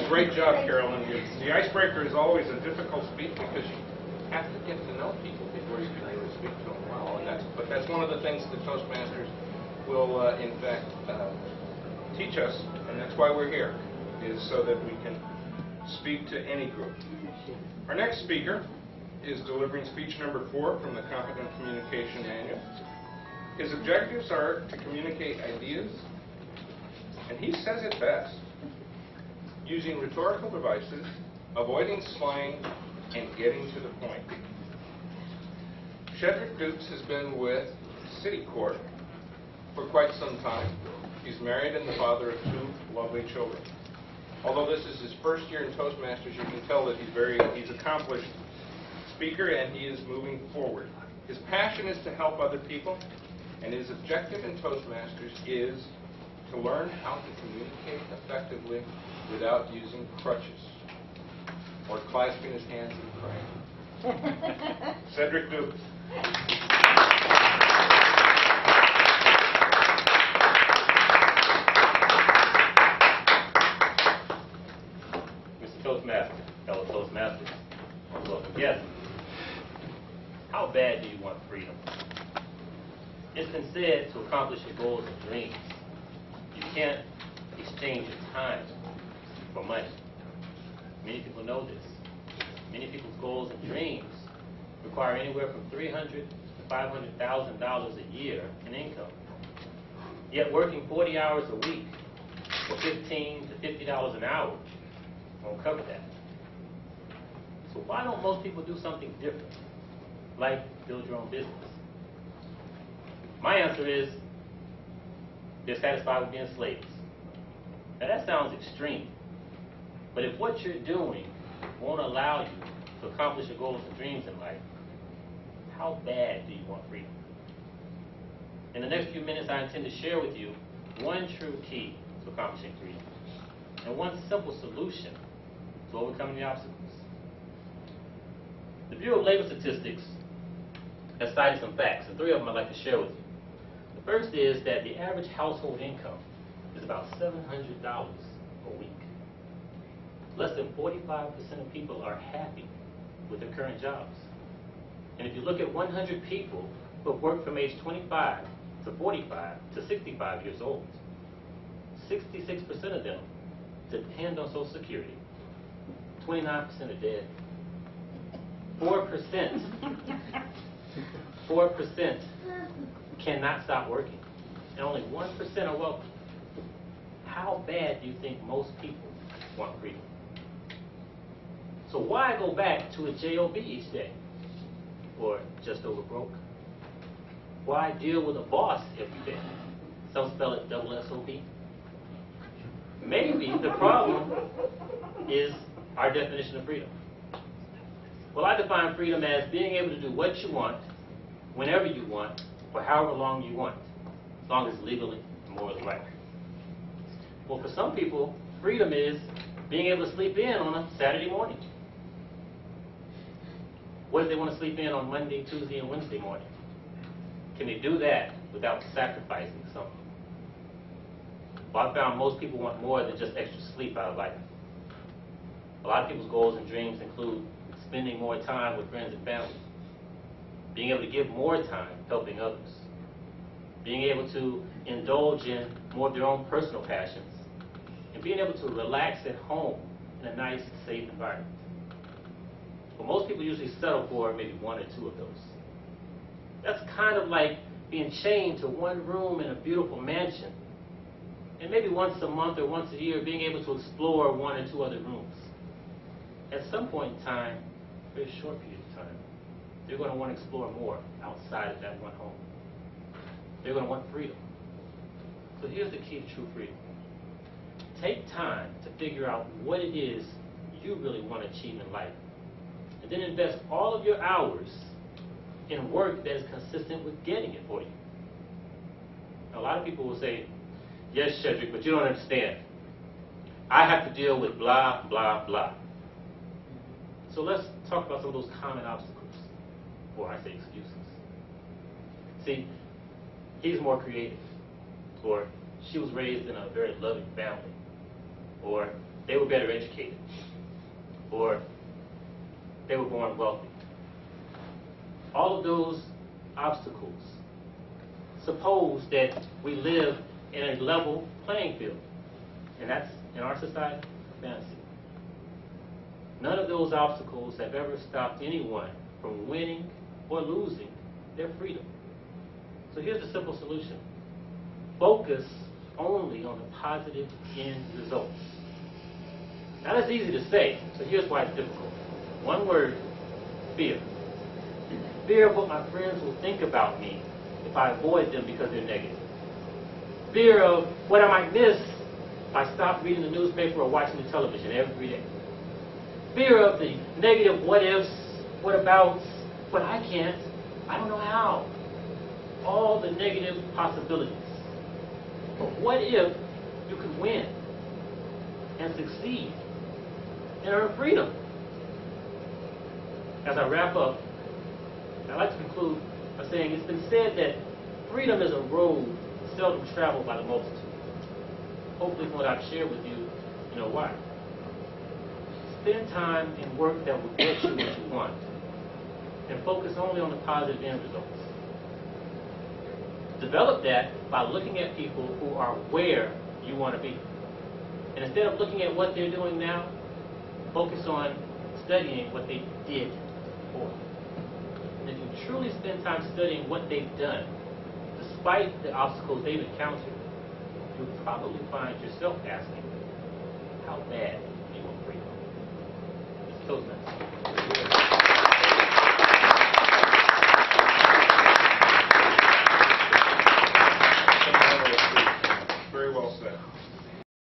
Great job, Carolyn. The icebreaker is always a difficult speech because you have to get to know people before you can really speak to them well. But that's one of the things that Toastmasters will, in fact, teach us, and that's why we're here, is so that we can speak to any group. Our next speaker is delivering speech number 4 from the Competent Communication Manual. His objectives are to communicate ideas, and he says it best, using rhetorical devices, avoiding slang, and getting to the point. Shedrick Dukes has been with City Court for quite some time. He's married and the father of 2 lovely children. Although this is his first year in Toastmasters, you can tell that he's accomplished speaker and he is moving forward. His passion is to help other people, and his objective in Toastmasters is to learn how to communicate effectively without using crutches or clasping his hands and praying. Shedrick Dukes. Mr. Toastmaster, fellow Toastmasters, welcome guests. How bad do you want freedom? It's been said to accomplish your goals and dreams, you can't exchange your time for money. Many people know this. Many people's goals and dreams require anywhere from $300,000 to $500,000 a year in income. Yet working 40 hours a week for $15 to $50 an hour won't cover that. So why don't most people do something different, like build your own business? My answer is they're satisfied with being slaves. Now that sounds extreme, but if what you're doing won't allow you to accomplish your goals and dreams in life, how bad do you want freedom? In the next few minutes, I intend to share with you one true key to accomplishing freedom and one simple solution to overcoming the obstacles. The Bureau of Labor Statistics has cited some facts, and 3 of them I'd like to share with you. The first is that the average household income is about $700 a week. Less than 45% of people are happy with their current jobs. And if you look at 100 people who have worked from age 25 to 45 to 65 years old, 66% of them depend on Social Security. 29% are dead. 4% cannot stop working. And only 1% are wealthy. How bad do you think most people want freedom? So why go back to a job each day? Or just over broke? Why deal with a boss every day? Some spell it double S-O-B. Maybe the problem is our definition of freedom. Well, I define freedom as being able to do what you want, whenever you want, for however long you want, as long as it's legally and morally right. Well, for some people, freedom is being able to sleep in on a Saturday morning. What if they want to sleep in on Monday, Tuesday, and Wednesday morning? Can they do that without sacrificing something? Well, I found most people want more than just extra sleep out of life. A lot of people's goals and dreams include spending more time with friends and family, being able to give more time helping others, being able to indulge in more of their own personal passions, and being able to relax at home in a nice, safe environment. But most people usually settle for maybe 1 or 2 of those. That's kind of like being chained to one room in a beautiful mansion, and maybe once a month or once a year being able to explore 1 or 2 other rooms. At some point in time, a very short period of time, they're going to want to explore more outside of that one home. They're going to want freedom. So here's the key to true freedom. Take time to figure out what it is you really want to achieve in life, and then invest all of your hours in work that is consistent with getting it for you. Now, a lot of people will say, yes, Shedrick, but you don't understand. I have to deal with blah, blah, blah. So let's talk about some of those common obstacles, or I say excuses. See, he's more creative, or she was raised in a very loving family, or they were better educated, or they were born wealthy. All of those obstacles suppose that we live in a level playing field, and that's, in our society, fantasy. None of those obstacles have ever stopped anyone from winning or losing their freedom. So here's the simple solution. Focus only on the positive end results. Now that's easy to say, so here's why it's difficult. One word, fear. Fear of what my friends will think about me if I avoid them because they're negative. Fear of what I might miss if I stop reading the newspaper or watching the television every day. Fear of the negative what ifs, what abouts, but I can't, I don't know how. All the negative possibilities. But what if you could win and succeed and earn freedom? As I wrap up, I'd like to conclude by saying it's been said that freedom is a road seldom traveled by the multitude. Hopefully from what I've shared with you, you know why. Spend time in work that will get you what you want, and focus only on the positive end results. Develop that by looking at people who are where you want to be. And instead of looking at what they're doing now, focus on studying what they did before. And if you truly spend time studying what they've done, despite the obstacles they've encountered, you'll probably find yourself asking, how bad do you want freedom? Toastmasters.